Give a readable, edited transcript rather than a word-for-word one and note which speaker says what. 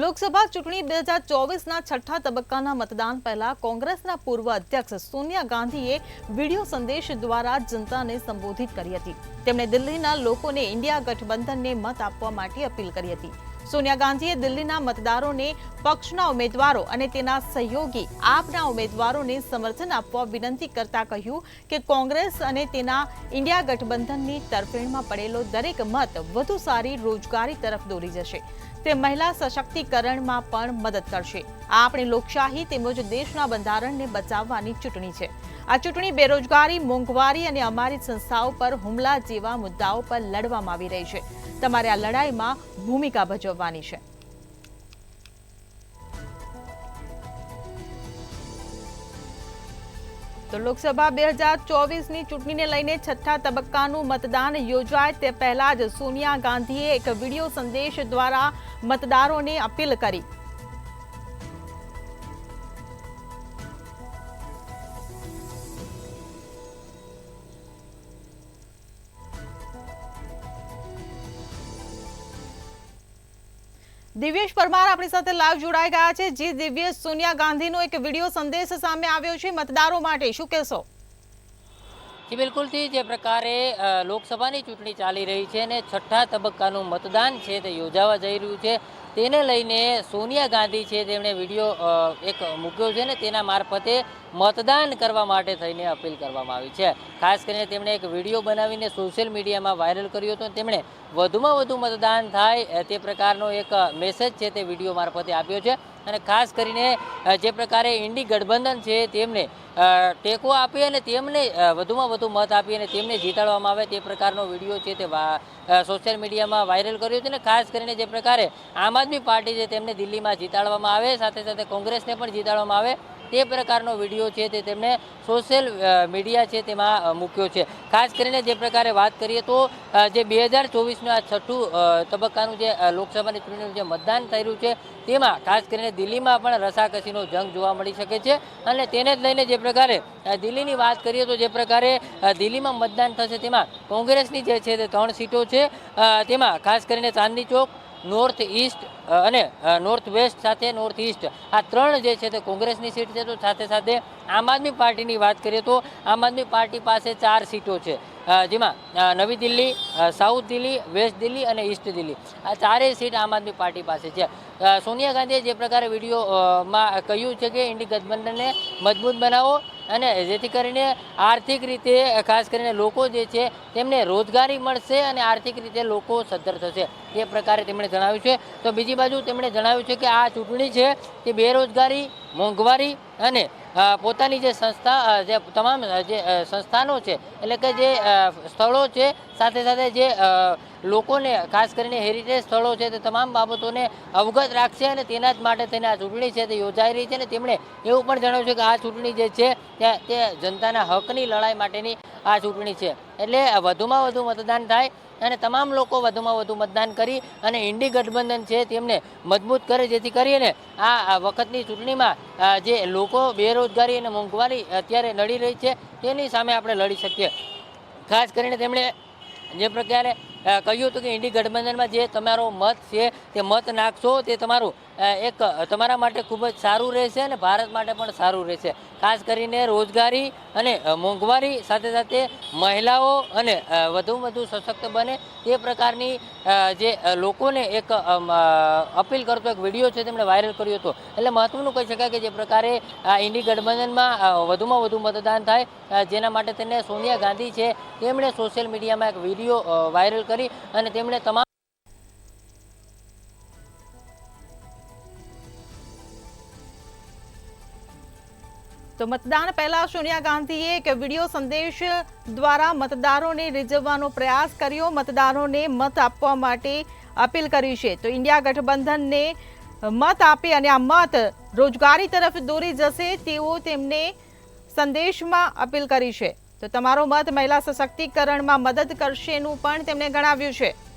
Speaker 1: લોકસભા ચૂંટણી 2024ના છઠ્ઠા તબક્કાના મતદાન પહેલા કોંગ્રેસના પૂર્વ અધ્યક્ષ સોનિયા ગાંધીએ વિડિયો સંદેશ દ્વારા જનતાને સંબોધિત કરી હતી। તેમણે દિલ્હીના લોકોને ઇન્ડિયા ગઠબંધનને મત આપવા માટે અપીલ કરી હતી। સોનિયા ગાંધીએ દિલ્હીના મતદારોને પક્ષના ઉમેદવારો અને તેના સહયોગી આપના ઉમેદવારોને સમર્થન આપવા વિનંતી કરતા કહ્યું કે કોંગ્રેસ અને તેના ઇન્ડિયા ગઠબંધનની તરફેણમાં પડેલો દરેક મત વધુ સારી રોજગારી તરફ દોરી જશે। તે મહિલા સશક્તિકરણમાં પણ મદદ કરશે। આ આપણી લોકશાહી તેમજ દેશના બંધારણને બચાવવાની ચૂંટણી છે। આ ચૂંટણી બેરોજગારી, મોંઘવારી અને અમારી સંસ્થાઓ પર હુમલા જેવા મુદ્દાઓ પર લડવામાં આવી રહી છે। તમારે આ લડાઈમાં ભૂમિકા ભજવવાની છે। તો લોકસભા 2024ની ચૂંટણીને લઈને છઠ્ઠા તબક્કાનું મતદાન યોજાય તે પહેલા જ સોનિયા ગાંધીએ એક વિડિયો સંદેશ દ્વારા મતદારોને અપીલ કરી। દિવ્યેશ પરમાર આપણી સાથે લાઈવ જોડાઈ ગયા છે। જી દિવ્યેશ, સોનિયા ગાંધીનો એક વિડિયો સંદેશ સામે આવ્યો છે મતદારો માટે, શું કહેશો?
Speaker 2: જી બિલકુલથી જે પ્રકારે લોકસભાની ચૂંટણી ચાલી રહી છે અને છઠ્ઠા તબક્કાનું મતદાન છે તે યોજાવા જઈ રહ્યું છે, તેને લઈને સોનિયા ગાંધી છે તેમણે વિડીયો એક મૂક્યો છે ને તેના મારફતે મતદાન કરવા માટે થઈને અપીલ કરવામાં આવી છે। ખાસ કરીને તેમણે એક વિડીયો બનાવીને સોશિયલ મીડિયામાં વાયરલ કર્યો હતો। તેમણે વધુમાં વધુ મતદાન થાય તે પ્રકારનો એક મેસેજ છે તે વિડીયો મારફતે આપ્યો છે અને ખાસ કરીને જે પ્રકારે ઇન્ડી ગઠબંધન છે તેમને ટેકો આપી અને તેમને વધુમાં વધુ મત આપી અને તેમને જીતાડવામાં આવે તે પ્રકારનો વિડીયો છે તે સોશિયલ મીડિયામાં વાયરલ કર્યો છે। અને ખાસ કરીને જે પ્રકારે આમ આદમી પાર્ટી છે તેમને દિલ્હીમાં જીતાડવામાં આવે, સાથે સાથે કોંગ્રેસને પણ જીતાડવામાં આવે તે પ્રકારનો વિડીયો છે તે તેમણે સોશિયલ મીડિયા છે તેમાં મૂક્યો છે। ખાસ કરીને જે પ્રકારે વાત કરીએ તો જે 2024નું આ છઠ્ઠું તબક્કાનું જે લોકસભાની ચૂંટણીનું જે મતદાન થઈ રહ્યું છે તેમાં ખાસ કરીને દિલ્હીમાં પણ રસાકસીનો જંગ જોવા મળી શકે છે અને તેને જ લઈને જે પ્રકારે દિલ્હીની વાત કરીએ તો જે પ્રકારે દિલ્હીમાં મતદાન થશે તેમાં કોંગ્રેસની જે છે તે 3 સીટો છે, તેમાં ખાસ કરીને ચાંદની ચોક, નોર્થ ઈસ્ટ અને નોર્થ વેસ્ટ સાથે નોર્થ ઈસ્ટ, આ 3 જે છે તે કોંગ્રેસની સીટ છે। તો સાથે સાથે આમ આદમી પાર્ટીની વાત કરીએ તો આમ આદમી પાર્ટી પાસે 4 સીટો છે, જેમાં નવી દિલ્હી, સાઉથ દિલ્હી, વેસ્ટ દિલ્હી અને ઈસ્ટ દિલ્હી, આ 4 સીટ આમ આદમી પાર્ટી પાસે છે। સોનિયા ગાંધીએ જે પ્રકારે વિડીયોમાં કહ્યું છે કે ઇન્ડી ગઠબંધનને મજબૂત બનાવો અને જેથી કરીને આર્થિક રીતે ખાસ કરીને લોકો જે છે તેમને રોજગારી મળશે અને આર્થિક રીતે લોકો સદ્ધર થશે એ પ્રકારે તેમણે જણાવ્યું છે। તો બીજી બાજુ તેમણે જણાવ્યું છે કે આ ચૂંટણી છે તે બેરોજગારી, મોંઘવારી અને પોતાની જે સંસ્થા જે તમામ જે સંસ્થાનો છે એટલે કે જે સ્થળો છે સાથે સાથે જે લોકોને ખાસ કરીને હેરિટેજ સ્થળો છે તે તમામ બાબતોને અવગત રાખશે અને તેના જ માટે તેને આ ચૂંટણી છે તે યોજાઈ રહી છે। અને તેમણે એવું પણ જણાવ્યું છે કે આ ચૂંટણી જે છે તે જનતાના હકની લડાઈ માટેની આ ચૂંટણી છે, એટલે વધુમાં વધુ મતદાન થાય અને તમામ લોકો વધુમાં વધુ મતદાન કરી અને ઇન્ડી ગઠબંધન છે તેમને મજબૂત કરે, જેથી કરીને આ વખતની ચૂંટણીમાં જે લોકો બેરોજગારી અને મોંઘવારી અત્યારે લડી રહી છે તેની સામે આપણે લડી શકીએ। ખાસ કરીને તેમણે જે પ્રકારે કહ્યું હતું કે ઇન્ડી ગઠબંધનમાં જે તમારો મત છે તે મત નાખશો તે તમારું એક તમારા માટે ખૂબ જ સારું રહેશે અને ભારત માટે પણ સારું રહેશે। ખાસ કરીને રોજગારી અને મોંઘવારી સાથે સાથે મહિલાઓ અને વધુમાં વધુ સશક્ત બને તે પ્રકારની જે લોકોને એક અપીલ કરતો એક વિડીયો છે તેમણે વાયરલ કર્યો હતો। એટલે મહત્વનું કહી શકાય કે જે પ્રકારે ઇન્ડી ગઠબંધનમાં વધુમાં વધુ મતદાન થાય જેના માટે તેને સોનિયા ગાંધી છે તેમણે સોશિયલ મીડિયામાં એક વિડીયો વાયરલ કરી અને તેમણે તમામ
Speaker 1: તો મતદાન પહેલા સોનિયા ગાંધીએ એક વિડિયો સંદેશ દ્વારા મતદારોને રીઝવવાનો પ્રયાસ કર્યો, મતદારોને મત આપવા માટે અપીલ કરી છે। તો ઇન્ડિયા ગઠબંધનને મત આપે અને આ મત રોજગારી તરફ દોરી જશે તેવો તેમને સંદેશમાં અપીલ કરી છે। તો તમારો મત મહિલા સશક્તિકરણમાં મદદ કરશેનું પણ તેમણે ગણાવ્યું છે।